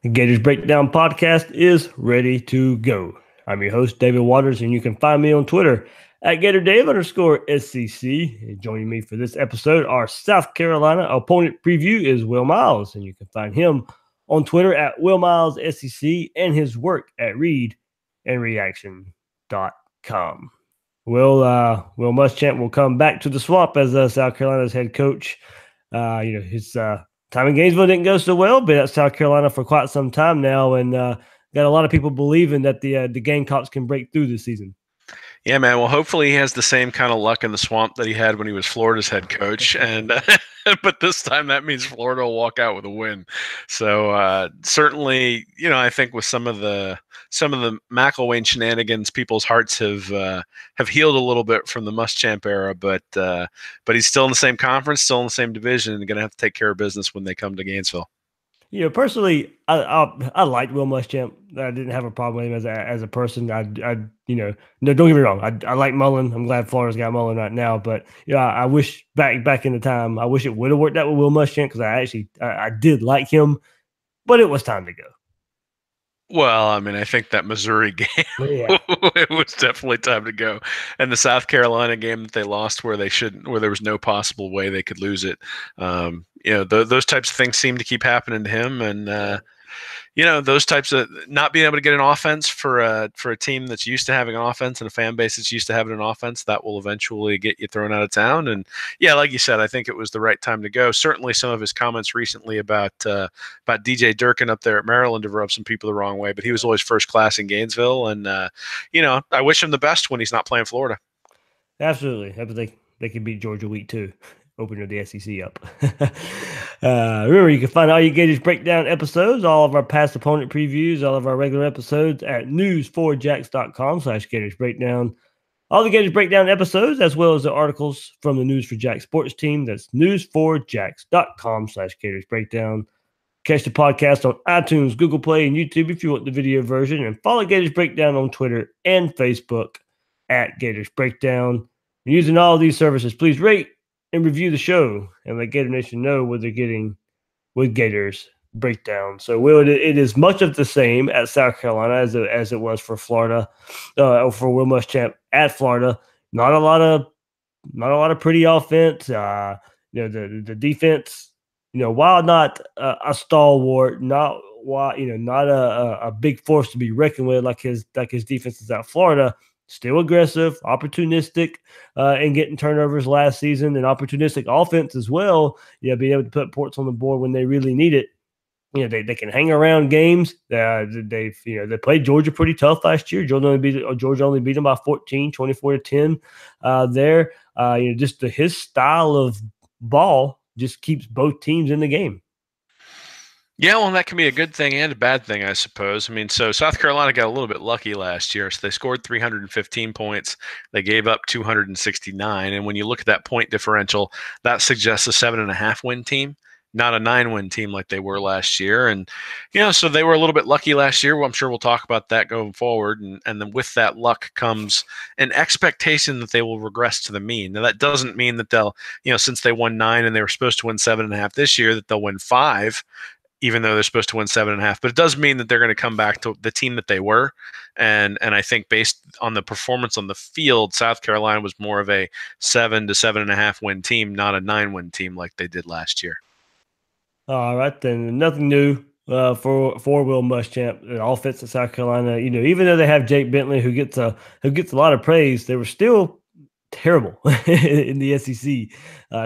The Gators Breakdown podcast is ready to go. I'm your host, David Waters, and you can find me on Twitter at GatorDave_SCC. And joining me for this episode, our South Carolina opponent preview is Will Miles, and you can find him on Twitter at WillMilesSCC and his work at readandreaction.com. Will Muschamp will come back to the swamp as South Carolina's head coach. His time in Gainesville didn't go so well. Been at South Carolina for quite some time now, and got a lot of people believing that the Gamecocks can break through this season. Yeah, man. Well, hopefully he has the same kind of luck in the swamp that he had when he was Florida's head coach, and but this time that means Florida will walk out with a win. So certainly, I think with some of the McElwain shenanigans, people's hearts have healed a little bit from the Muschamp era, but he's still in the same conference, still in the same division, and going to have to take care of business when they come to Gainesville. Personally, I liked Will Muschamp. I didn't have a problem with him as a person. No, don't get me wrong. I like Mullen. I'm glad Florida's got Mullen right now. But I wish back in the time, I wish it would have worked out with Will Muschamp because I did like him, but it was time to go. Well, I mean, I think that Missouri game, it was definitely time to go. And the South Carolina game that they lost where there was no possible way they could lose it. Those types of things seem to keep happening to him. And, those types of not being able to get an offense for a team that's used to having an offense and a fan base that's used to having an offense, that will eventually get you thrown out of town. And yeah, like you said, I think it was the right time to go. Certainly some of his comments recently about DJ Durkin up there at Maryland have rubbed some people the wrong way, but he was always first class in Gainesville. And, I wish him the best when he's not playing Florida. Absolutely. They could beat Georgia week 2. Opening the SEC up. Remember, you can find all your Gators Breakdown episodes, all of our past opponent previews, all of our regular episodes at news4jacks.com/Gators Breakdown. All the Gators Breakdown episodes, as well as the articles from the News for Jack sports team, that's news4jacks.com/Gators Breakdown. Catch the podcast on iTunes, Google Play, and YouTube if you want the video version, and follow Gators Breakdown on Twitter and Facebook at Gators Breakdown. And using all of these services, please rate and review the show and let Gator Nation know what they're getting with Gators Breakdown. So, Will, it is much of the same at South Carolina as it was for Florida, for Will Muschamp at Florida. Not a lot of pretty offense. The defense, while not a stalwart, not a big force to be reckoned with like his defenses at Florida. Still aggressive, opportunistic, and getting turnovers last season, and opportunistic offense as well. Being able to put points on the board when they really need it. They can hang around games. They played Georgia pretty tough last year. Georgia only beat them by 14, 24-10. There, just his style of ball just keeps both teams in the game. Yeah, well, that can be a good thing and a bad thing, I suppose. I mean, so South Carolina got a little bit lucky last year. So they scored 315 points. They gave up 269. And when you look at that point differential, that suggests a 7.5 win team, not a 9-win team like they were last year. And, so they were a little bit lucky last year. Well, I'm sure we'll talk about that going forward. And then with that luck comes an expectation that they will regress to the mean. Now, that doesn't mean that they'll, since they won 9 and they were supposed to win 7.5 this year, that they'll win 5. Even though they're supposed to win 7.5, but it does mean that they're going to come back to the team that they were. And I think based on the performance on the field, South Carolina was more of a 7 to 7.5 win team, not a 9-win team like they did last year. All right, then nothing new for Will Muschamp. The offense at South Carolina, even though they have Jake Bentley who gets a lot of praise, they were still terrible in the SEC.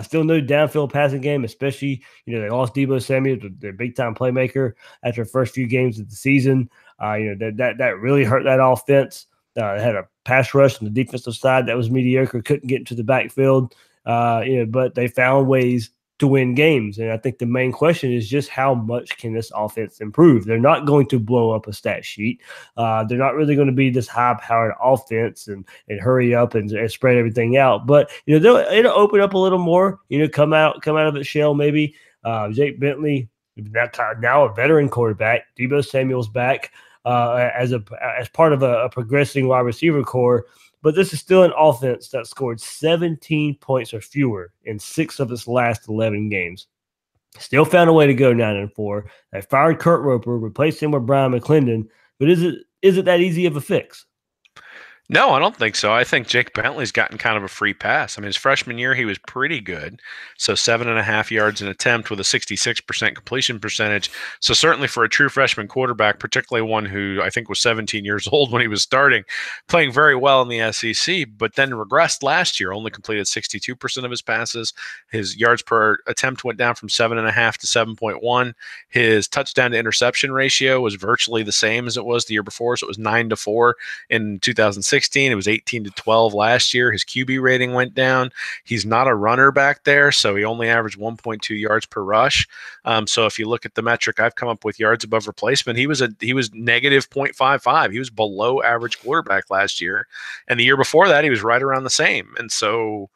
Still no downfield passing game, especially, they lost Deebo Samuel, their big-time playmaker, after the first few games of the season. That really hurt that offense. They had a pass rush on the defensive side that was mediocre, couldn't get into the backfield, but they found ways to win games. And I think the main question is just how much can this offense improve? They're not going to blow up a stat sheet. They're not really going to be this high-powered offense and hurry up and spread everything out. But, it'll open up a little more, come out of its shell maybe. Jake Bentley, now a veteran quarterback. Deebo Samuel's back as part of a progressing wide receiver core. But this is still an offense that scored 17 points or fewer in 6 of its last 11 games. Still found a way to go 9-4. They fired Kurt Roper, replaced him with Brian McClendon. But is it that easy of a fix? No, I don't think so. I think Jake Bentley's gotten kind of a free pass. I mean, his freshman year, he was pretty good. So 7.5 yards an attempt with a 66% completion percentage. So certainly for a true freshman quarterback, particularly one who I think was 17 years old when he was starting, playing very well in the SEC, but then regressed last year, only completed 62% of his passes. His yards per attempt went down from 7.5 to 7.1. His touchdown to interception ratio was virtually the same as it was the year before. So it was 9-4 in 2016. It was 18-12 last year. His QB rating went down. He's not a runner back there, so he only averaged 1.2 yards per rush. So if you look at the metric I've come up with, yards above replacement, he was negative 0.55. He was below average quarterback last year, and the year before that he was right around the same. And so,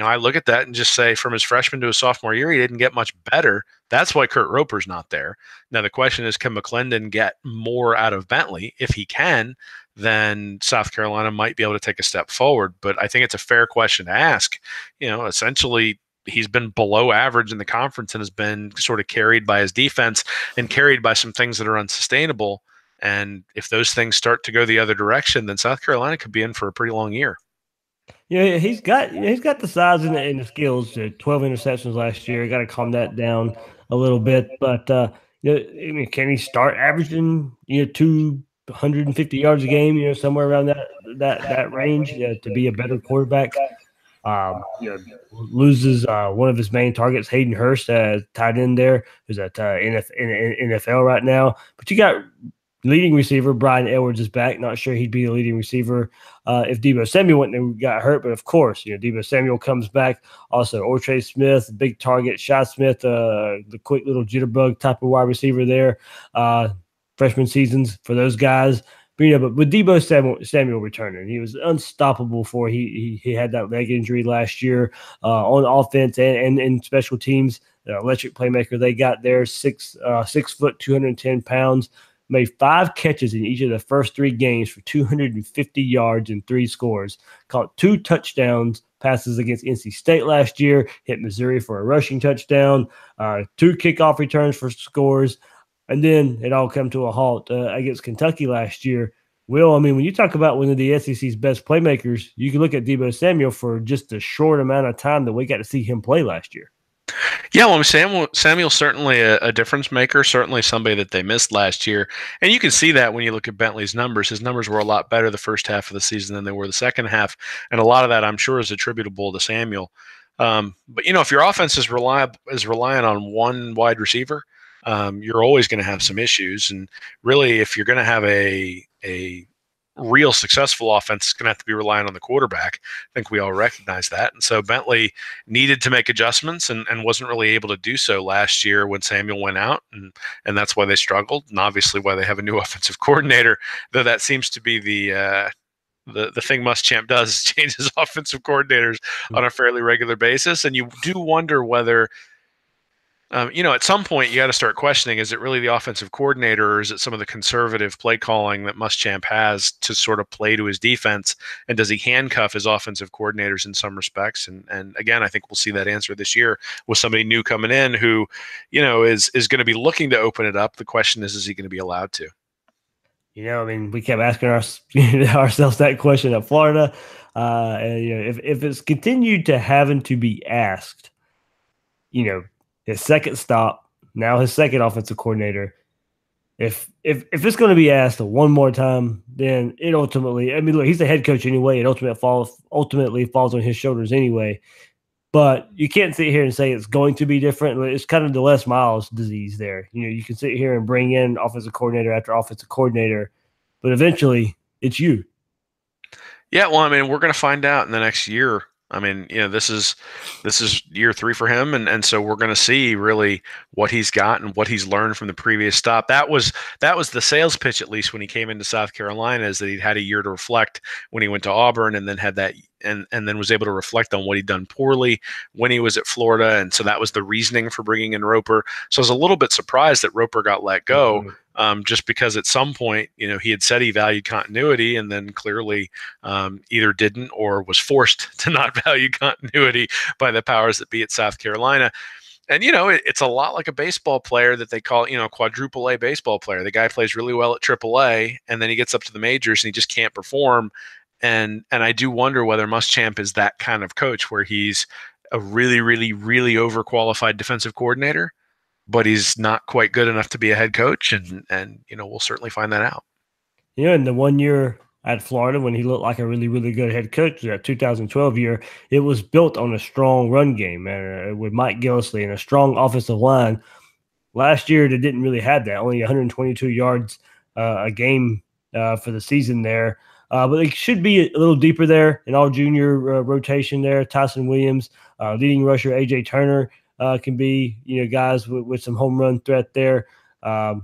I look at that and just say, from his freshman to his sophomore year, he didn't get much better. That's why Kurt Roper's not there. Now the question is, can McClendon get more out of Bentley? If he can, then South Carolina might be able to take a step forward. But I think it's a fair question to ask. Essentially, he's been below average in the conference and has been sort of carried by his defense and carried by some things that are unsustainable. And if those things start to go the other direction, then South Carolina could be in for a pretty long year. Yeah, he's got the size and the skills. 12 interceptions last year. Got to calm that down a little bit. But can he start averaging 250 yards a game? Somewhere around that range to be a better quarterback. Loses one of his main targets, Hayden Hurst, tight end there, who's at NFL right now. But you got leading receiver Brian Edwards is back. Not sure he'd be the leading receiver if Deebo Samuel went and got hurt. But of course, Deebo Samuel comes back. Also, Ortre Smith, big target. Shi Smith, the quick little jitterbug type of wide receiver there. Freshman seasons for those guys. But with Deebo Samuel returning, he was unstoppable before he had that leg injury last year on offense and in special teams. The electric playmaker they got there, 6 foot, 210 pounds. Made 5 catches in each of the first 3 games for 250 yards and 3 scores. Caught 2 touchdowns passes against NC State last year. Hit Missouri for a rushing touchdown. 2 kickoff returns for scores. And then it all come to a halt against Kentucky last year. Will, I mean, when you talk about one of the SEC's best playmakers, you can look at Deebo Samuel for just a short amount of time that we got to see him play last year. Yeah, well, Samuel's certainly a difference maker, certainly somebody that they missed last year. And you can see that when you look at Bentley's numbers. His numbers were a lot better the first half of the season than they were the second half. And a lot of that, I'm sure, is attributable to Samuel. But, if your offense is reliant on one wide receiver, you're always going to have some issues. And really, if you're going to have a real successful offense, is going to have to be relying on the quarterback. I think we all recognize that. And so Bentley needed to make adjustments and wasn't really able to do so last year when Samuel went out. And that's why they struggled, and obviously why they have a new offensive coordinator, though that seems to be the thing Muschamp does is change his offensive coordinators on a fairly regular basis. And you do wonder whether at some point you got to start questioning, is it really the offensive coordinator, or is it some of the conservative play calling that Muschamp has to sort of play to his defense? And does he handcuff his offensive coordinators in some respects? And again, I think we'll see that answer this year with somebody new coming in who, is going to be looking to open it up. The question is he going to be allowed to? We kept asking ourselves that question at Florida. And if it's continued to having to be asked, his second stop, now his second offensive coordinator. If it's going to be asked one more time, then it ultimately, look, he's the head coach anyway. It ultimately falls on his shoulders anyway. But you can't sit here and say it's going to be different. It's kind of the Les Miles disease there. You can sit here and bring in offensive coordinator after offensive coordinator, but eventually it's you. Yeah, well, we're going to find out in the next year. This is year 3 for him, and so we're going to see really what he's got and what he's learned from the previous stop. That was the sales pitch, at least when he came into South Carolina, is that he'd had a year to reflect when he went to Auburn, and then had that and then was able to reflect on what he'd done poorly when he was at Florida, and so that was the reasoning for bringing in Roper. So I was a little bit surprised that Roper got let go. Mm-hmm. Just because at some point, he had said he valued continuity, and then clearly either didn't or was forced to not value continuity by the powers that be at South Carolina. And, it's a lot like a baseball player that they call, quadruple A baseball player. The guy plays really well at triple A, and then he gets up to the majors and he just can't perform. And I do wonder whether Muschamp is that kind of coach where he's a really, really, really overqualified defensive coordinator, but he's not quite good enough to be a head coach. And we'll certainly find that out. In the 1 year at Florida when he looked like a really, really good head coach, that 2012 year, it was built on a strong run game with Mike Gillisley and a strong offensive line. Last year, they didn't really have that, only 122 yards a game for the season there. But they should be a little deeper there, an all-junior rotation there. Tyson Williams, leading rusher A.J. Turner can be, guys with some home run threat there.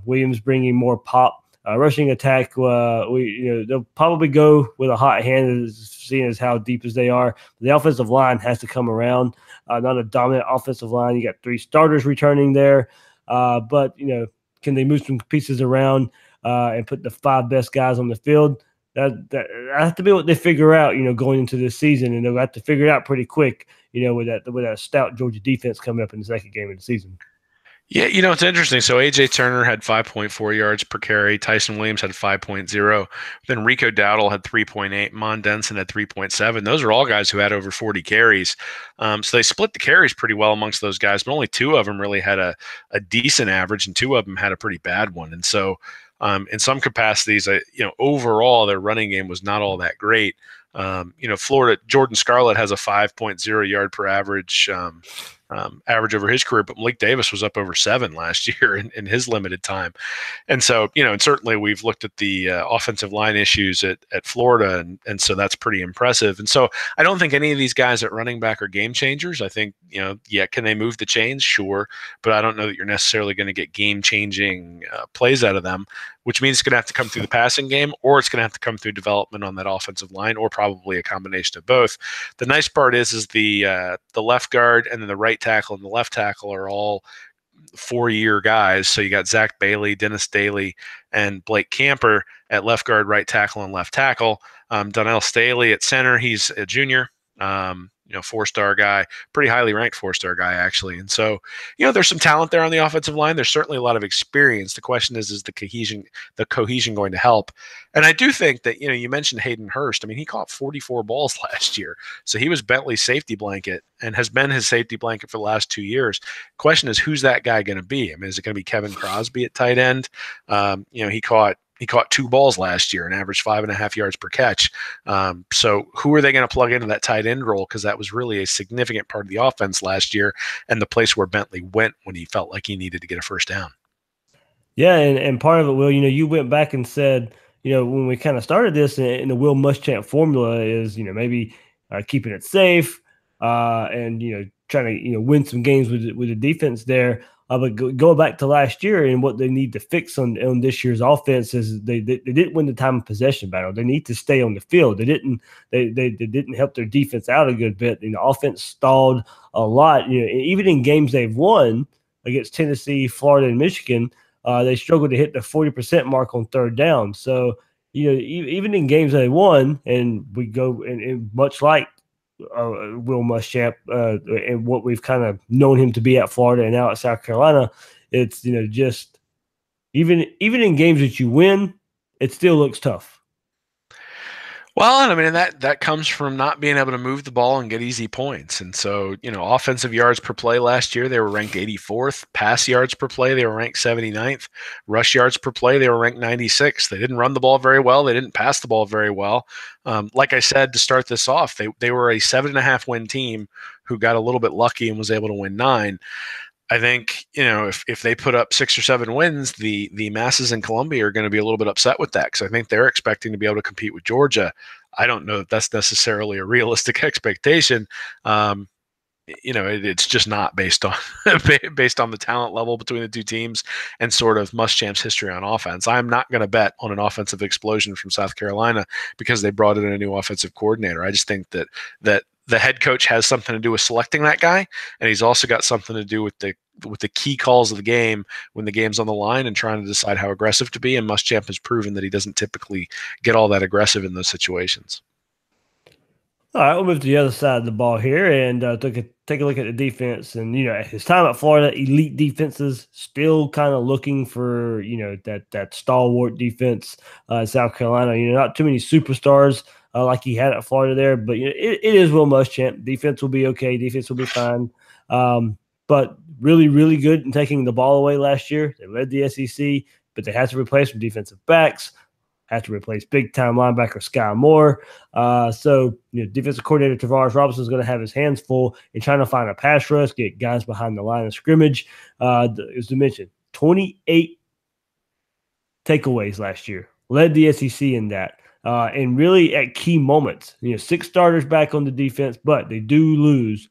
Williams bringing more pop. Rushing attack, they'll probably go with a hot hand, seeing as how deep as they are. The offensive line has to come around. Not a dominant offensive line. You got 3 starters returning there, but can they move some pieces around and put the 5 best guys on the field? That has to be what they figure out, going into this season, and they'll have to figure it out pretty quick, with that stout Georgia defense coming up in the second game of the season. Yeah, it's interesting. So A.J. Turner had 5.4 yards per carry. Tyson Williams had 5.0. Then Rico Dowdle had 3.8. Mon Denson had 3.7. Those are all guys who had over 40 carries. So they split the carries pretty well amongst those guys, but only 2 of them really had a decent average, and 2 of them had a pretty bad one. And so in some capacities, overall, their running game was not all that great. Florida, Jordan Scarlett has a 5.0 yard per average average over his career, but Malik Davis was up over 7 last year in his limited time. And so, and certainly we've looked at the offensive line issues at Florida, and so that's pretty impressive. And so I don't think any of these guys at running back are game changers. I think, can they move the chains? Sure. But I don't know that you're necessarily going to get game-changing plays out of them, which means it's going to have to come through the passing game, or it's going to have to come through development on that offensive line, or probably a combination of both. The nice part is the left guard and then the right tackle and the left tackle are all 4-year guys. So you got Zach Bailey, Dennis Daly, and Blake Camper at left guard, right tackle, and left tackle. Donnell Staley at center. He's a junior. 4-star guy, pretty highly ranked 4-star guy, actually. And so, there's some talent there on the offensive line. There's certainly a lot of experience. The question is the cohesion going to help? And I do think that, you mentioned Hayden Hurst. I mean, he caught 44 balls last year. So he was Bentley's safety blanket and has been his safety blanket for the last 2 years. Question is, who's that guy going to be? I mean, is it going to be Kevin Crosby at tight end? He caught 2 balls last year and averaged 5.5 yards per catch. So who are they going to plug into that tight end role? Because that was really a significant part of the offense last year and the place where Bentley went when he felt like he needed to get a first down. Yeah, and part of it, Will, you went back and said, when we kind of started this, and the Will Muschamp formula is, maybe keeping it safe and, trying to, win some games with the defense there. But go back to last year and what they need to fix on this year's offense is they didn't win the time of possession battle. They need to stay on the field. They didn't help their defense out a good bit. The offense stalled a lot. Even in games they've won against Tennessee, Florida, and Michigan, they struggled to hit the 40% mark on third down. So even in games they won, and we go and much like Will Muschamp and what we've kind of known him to be at Florida and now at South Carolina, it's just even in games that you win, it still looks tough. Well, and I mean, that comes from not being able to move the ball and get easy points. And so, offensive yards per play last year, they were ranked 84th. Pass yards per play, they were ranked 79th. Rush yards per play, they were ranked 96th. They didn't run the ball very well. They didn't pass the ball very well. Like I said, to start this off, they were a 7.5 win team who got a little bit lucky and was able to win 9. I think, if they put up 6 or 7 wins, the masses in Columbia are going to be a little bit upset with that because I think they're expecting to be able to compete with Georgia. I don't know if that's necessarily a realistic expectation. It's just not based on the talent level between the two teams and sort of Muschamp's history on offense. I'm not going to bet on an offensive explosion from South Carolina because they brought in a new offensive coordinator. I just think that the head coach has something to do with selecting that guy, and he's also got something to do with the key calls of the game when the game's on the line and trying to decide how aggressive to be. And Muschamp has proven that he doesn't typically get all that aggressive in those situations. All right, we'll move to the other side of the ball here and take a look at the defense. And his time at Florida, elite defenses, still kind of looking for that stalwart defense. South Carolina, not too many superstars like he had at Florida there, but it is Will Muschamp. Defense will be okay. Defense will be fine. But really, really good in taking the ball away last year. They led the SEC, but they had to replace some defensive backs. Had to replace big-time linebacker Sky Moore. So, defensive coordinator Tavares Robinson is going to have his hands full in trying to find a pass rush, get guys behind the line of scrimmage. As you mentioned, 28 takeaways last year. Led the SEC in that. And really at key moments. 6 starters back on the defense, but they do lose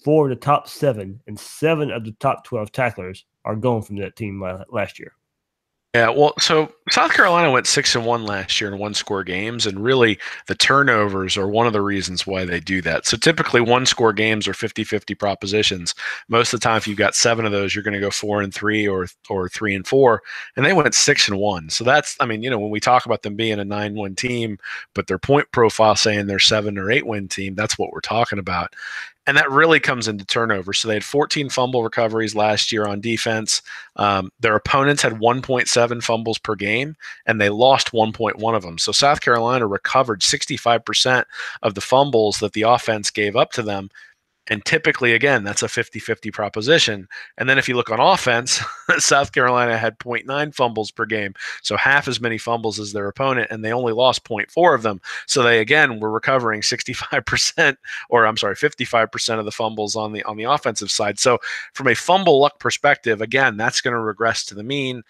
4 of the top 7, and 7 of the top 12 tacklers are gone from that team last year. Yeah, well, so South Carolina went 6-1 last year in one-score games, and really the turnovers are one of the reasons why they do that. So typically one-score games are 50-50 propositions. Most of the time, if you've got 7 of those, you're going to go 4-3 or 3-4, and they went 6-1. So that's, when we talk about them being a 9-win team, but their point profile saying they're 7 or 8-win team, that's what we're talking about. And that really comes into turnover. So they had 14 fumble recoveries last year on defense. Their opponents had 1.7 fumbles per game, and they lost 1.1 of them. So South Carolina recovered 65% of the fumbles that the offense gave up to them. And typically, again, that's a 50-50 proposition. And then if you look on offense, South Carolina had 0.9 fumbles per game, so half as many fumbles as their opponent, and they only lost 0.4 of them. So they, again, were recovering 65%, or I'm sorry, 55% of the fumbles on the offensive side. So from a fumble luck perspective, again, that's going to regress to the mean.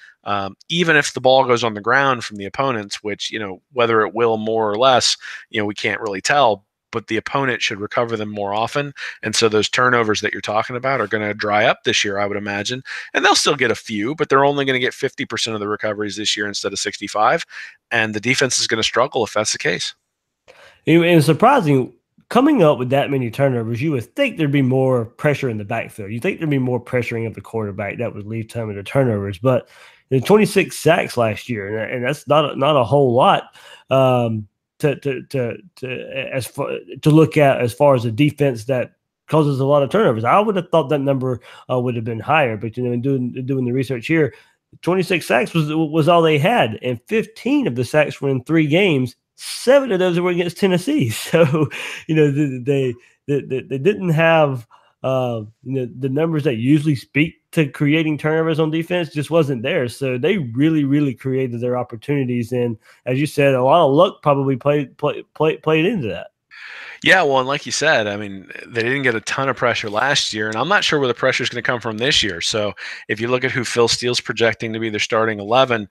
Even if the ball goes on the ground from the opponents, which, whether it will more or less, we can't really tell, but the opponent should recover them more often. And so those turnovers that you're talking about are going to dry up this year, I would imagine. And they'll still get a few, but they're only going to get 50% of the recoveries this year instead of 65. And the defense is going to struggle if that's the case. And surprising, coming up with that many turnovers, you would think there'd be more pressure in the backfield. You think there'd be more pressuring of the quarterback that would lead to the turnovers. But 26 sacks last year, and that's not a whole lot. To look at as far as a defense that causes a lot of turnovers. I would have thought that number would have been higher, but in doing the research here, 26 sacks was all they had, and 15 of the sacks were in 3 games. 7 of those were against Tennessee. So they didn't have the numbers that usually speak to creating turnovers on defense just wasn't there. So they really, really created their opportunities. And as you said, a lot of luck probably played into that. Yeah, well, and like you said, they didn't get a ton of pressure last year, and I'm not sure where the pressure is going to come from this year. So if you look at who Phil Steele's projecting to be their starting 11,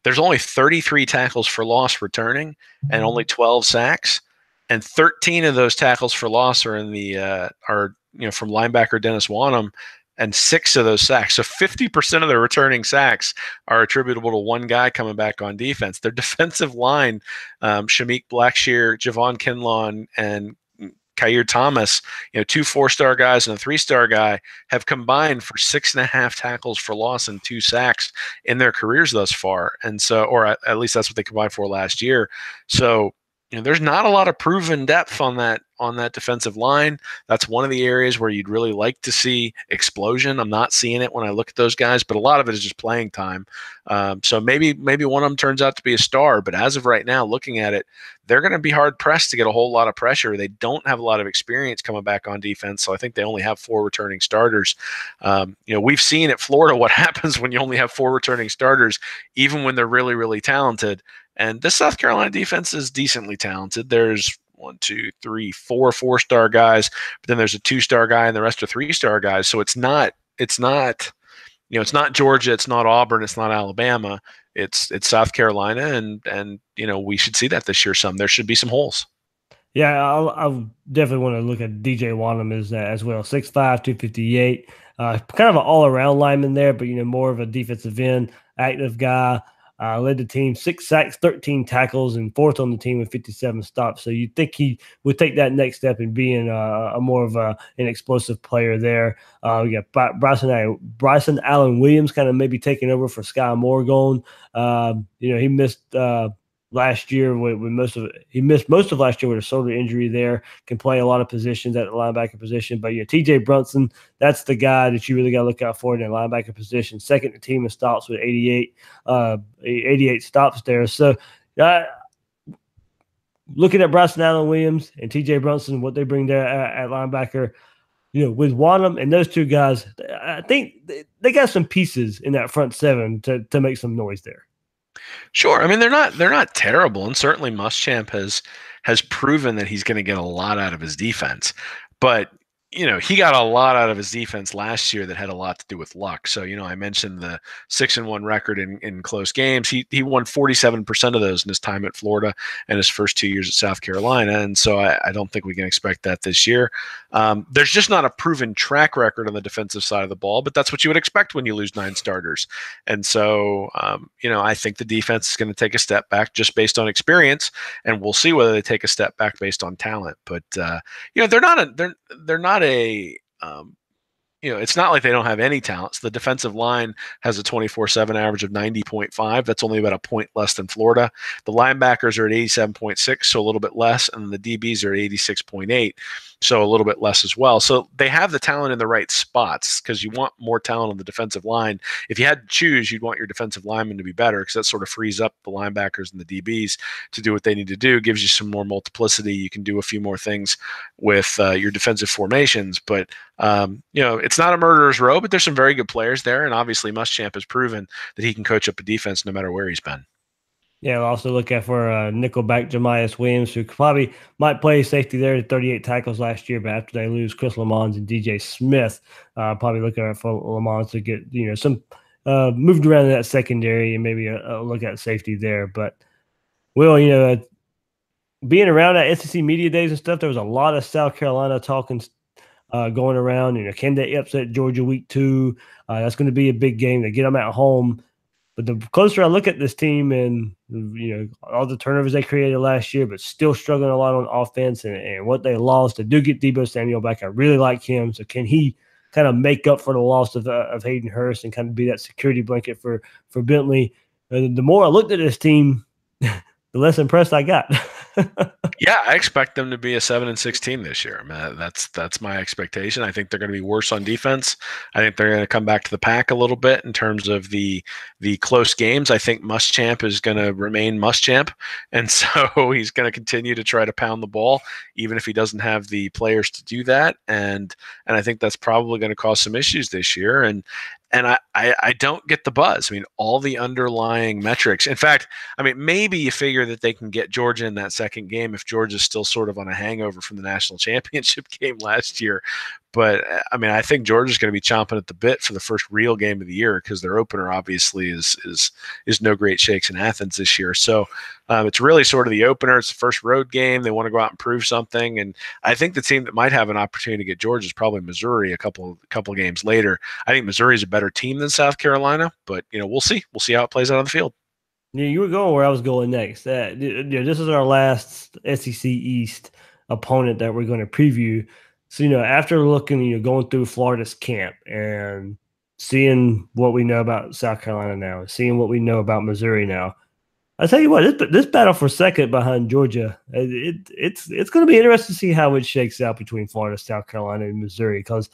there's only 33 tackles for loss returning and only 12 sacks, and 13 of those tackles for loss are in the from linebacker Dennis Wanham, and 6 of those sacks. So 50% of the returning sacks are attributable to one guy coming back on defense. Their defensive line, Shamik Blackshear, Javon Kinlaw, and Kyair Thomas, 2 4-star guys and a 3-star guy, have combined for 6.5 tackles for loss and 2 sacks in their careers thus far. And so, or at least that's what they combined for last year. So, there's not a lot of proven depth on that defensive line. That's one of the areas where you'd really like to see explosion. I'm not seeing it when I look at those guys, but a lot of it is just playing time. So maybe one of them turns out to be a star, but as of right now, looking at it, they're going to be hard pressed to get a whole lot of pressure. They don't have a lot of experience coming back on defense, so I think they only have 4 returning starters. We've seen at Florida what happens when you only have 4 returning starters, even when they're really, really talented. And this South Carolina defense is decently talented. There's 4 4-star guys, but then there's a 2-star guy, and the rest are 3-star guys. So it's not Georgia, it's not Auburn, it's not Alabama. It's South Carolina, and we should see that this year. There should be some holes. Yeah, I definitely want to look at DJ Wanham as well. 6'5", 258. Kind of an all-around lineman there, but more of a defensive end, active guy. Led the team 6 sacks, 13 tackles, and 4th on the team with 57 stops. So you'd think he would take that next step in being a more of an explosive player there. We got Bryson Allen Williams kind of maybe taking over for Sky Moore. He missed last year with he missed most of last year with a shoulder injury there, can play a lot of positions at the linebacker position. But TJ Brunson, that's the guy that you really got to look out for in the linebacker position. Second to team in stops with 88 stops there. So looking at Bryson Allen Williams and TJ Brunson, what they bring there at linebacker, with Wanham and those two guys, I think they got some pieces in that front seven to make some noise there. Sure. I mean, they're not terrible, and certainly Muschamp has proven that he's going to get a lot out of his defense. But he got a lot out of his defense last year that had a lot to do with luck. So, I mentioned the 6-1 record in close games. He won 47% of those in his time at Florida and his first 2 years at South Carolina. And so I don't think we can expect that this year. There's just not a proven track record on the defensive side of the ball, but that's what you would expect when you lose 9 starters. And so, I think the defense is going to take a step back just based on experience, and we'll see whether they take a step back based on talent. But, they're not it's not like they don't have any talents. The defensive line has a 24/7 average of 90.5. That's only about a point less than Florida. The linebackers are at 87.6, so a little bit less, and the DBs are at 86.8, so a little bit less as well. So they have the talent in the right spots, because you want more talent on the defensive line. If you had to choose, you'd want your defensive linemen to be better, because that sort of frees up the linebackers and the DBs to do what they need to do. Gives you some more multiplicity. You can do a few more things with your defensive formations, but it's not a murderer's row, but there's some very good players there, and obviously Muschamp has proven that he can coach up a defense no matter where he's been. Yeah, we'll also look at for nickelback Jamias Williams, who probably might play safety there at 38 tackles last year, but after they lose Chris Lamons and DJ Smith, probably looking at for Lamons to get some moved around in that secondary and maybe a look at safety there. But being around at SEC media days and stuff, there was a lot of South Carolina talking going around. Can they upset Georgia week 2? That's going to be a big game. They get them at home. But the closer I look at this team and, all the turnovers they created last year, but still struggling a lot on offense and what they lost, they do get Deebo Samuel back. I really like him. So can he kind of make up for the loss of Hayden Hurst and kind of be that security blanket for Bentley? And the more I looked at this team, the less impressed I got. Yeah, I expect them to be a 7-6 team this year. I mean, that's my expectation. I think they're going to be worse on defense. I think they're going to come back to the pack a little bit in terms of the close games. I think Muschamp is going to remain Muschamp, and so he's going to continue to try to pound the ball, even if he doesn't have the players to do that. And I think that's probably going to cause some issues this year. And I don't get the buzz. I mean, all the underlying metrics. In fact, I mean, maybe you figure that they can get Georgia in that second game if Georgia's still sort of on a hangover from the national championship game last year. But I mean, I think Georgia's going to be chomping at the bit for the first real game of the year, because their opener obviously is no great shakes in Athens this year. So it's really sort of the opener. It's the first road game. They want to go out and prove something. And I think the team that might have an opportunity to get Georgia is probably Missouri a couple games later. I think Missouri is a better team than South Carolina, but we'll see. We'll see how it plays out on the field. Yeah, you were going where I was going next. This is our last SEC East opponent that we're going to preview. So, after looking, going through Florida's camp and seeing what we know about South Carolina now, seeing what we know about Missouri now, I tell you what, this battle for second behind Georgia, it's going to be interesting to see how it shakes out between Florida, South Carolina, and Missouri. Because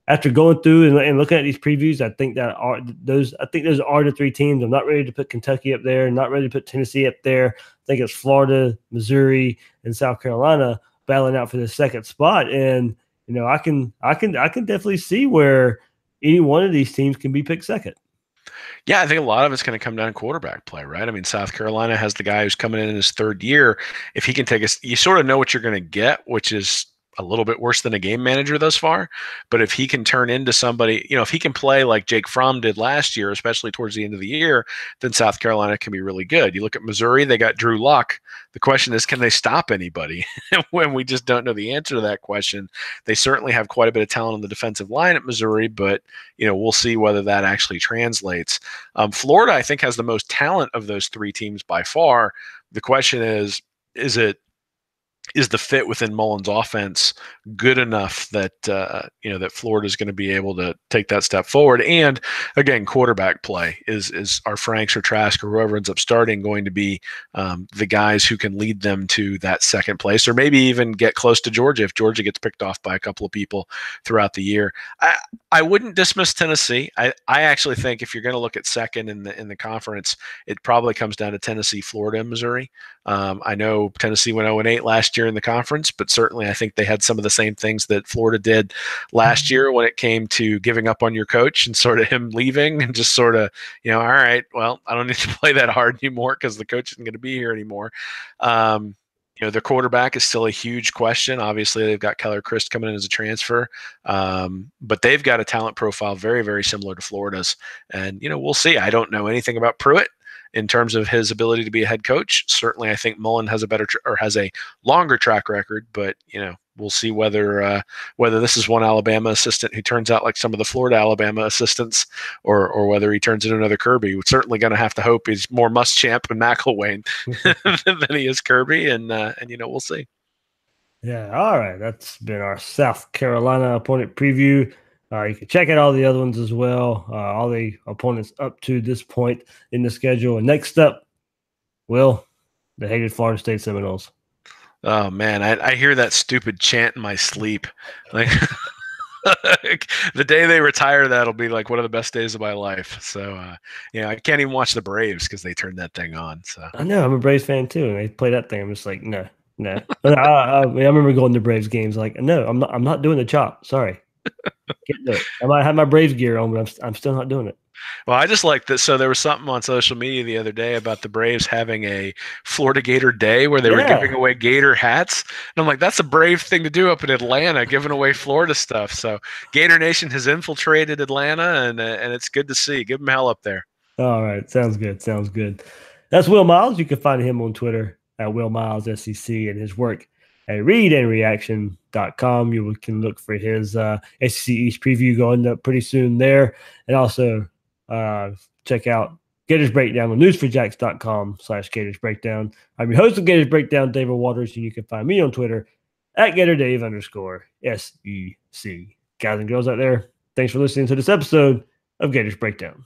after going through and looking at these previews, I think those are the 3 teams. I'm not ready to put Kentucky up there, not ready to put Tennessee up there. I think it's Florida, Missouri, and South Carolina battling out for the second spot. And I can definitely see where any one of these teams can be picked second. Yeah, I think a lot of it's going to come down to quarterback play, right? I mean, South Carolina has the guy who's coming in his 3rd year. If he can you sort of know what you're going to get, which is a little bit worse than a game manager thus far. But if he can turn into somebody, if he can play like Jake Fromm did last year, especially towards the end of the year, then South Carolina can be really good. You look at Missouri, they got Drew Luck. The question is, can they stop anybody? When we just don't know the answer to that question. They certainly have quite a bit of talent on the defensive line at Missouri, but we'll see whether that actually translates. Florida, I think, has the most talent of those 3 teams by far. The question is it is the fit within Mullen's offense good enough that that Florida is going to be able to take that step forward? And again, quarterback play is our Franks or Trask or whoever ends up starting going to be the guys who can lead them to that second place, or maybe even get close to Georgia if Georgia gets picked off by a couple of people throughout the year. I wouldn't dismiss Tennessee. I actually think if you're going to look at second in the conference, it probably comes down to Tennessee, Florida, and Missouri. I know Tennessee went 0-8 last year in the conference, but certainly I think they had some of the same things that Florida did last year when it came to giving up on your coach and sort of him leaving and just sort of, all right, well, I don't need to play that hard anymore because the coach isn't going to be here anymore. Their quarterback is still a huge question. Obviously, they've got Keller Christ coming in as a transfer, but they've got a talent profile very, very similar to Florida's. And, we'll see. I don't know anything about Pruitt in terms of his ability to be a head coach. Certainly, I think Mullen has has a longer track record, but we'll see whether this is one Alabama assistant who turns out like some of the Florida Alabama assistants, or whether he turns into another Kirby. We're certainly going to have to hope he's more Muschamp and McElwain than he is Kirby, and we'll see. Yeah, all right. That's been our South Carolina opponent preview. You can check out all the other ones as well, all the opponents up to this point in the schedule. And next up, Will, the hated Florida State Seminoles. Oh, man, I hear that stupid chant in my sleep. Like the day they retire, that'll be like one of the best days of my life. So, I can't even watch the Braves because they turned that thing on. So I know, I'm a Braves fan too, and they play that thing. I'm just like, no. I remember going to Braves games like, no, I'm not doing the chop. Sorry. Can't do it. I might have my Braves gear on, but I'm still not doing it. Well, I just like this. So there was something on social media the other day about the Braves having a Florida Gator Day where they were giving away Gator hats. And I'm like, that's a brave thing to do up in Atlanta, giving away Florida stuff. So Gator Nation has infiltrated Atlanta, and it's good to see. Give them hell up there. All right. Sounds good. That's Will Miles. You can find him on Twitter at Will Miles SEC, and his work at readandreaction.com. You can look for his SEC East preview going up pretty soon there. And also check out Gators Breakdown on newsforjacks.com/Gators Breakdown. I'm your host of Gators Breakdown, David Waters, and you can find me on Twitter at GatorDave_SEC. Guys and girls out there, thanks for listening to this episode of Gators Breakdown.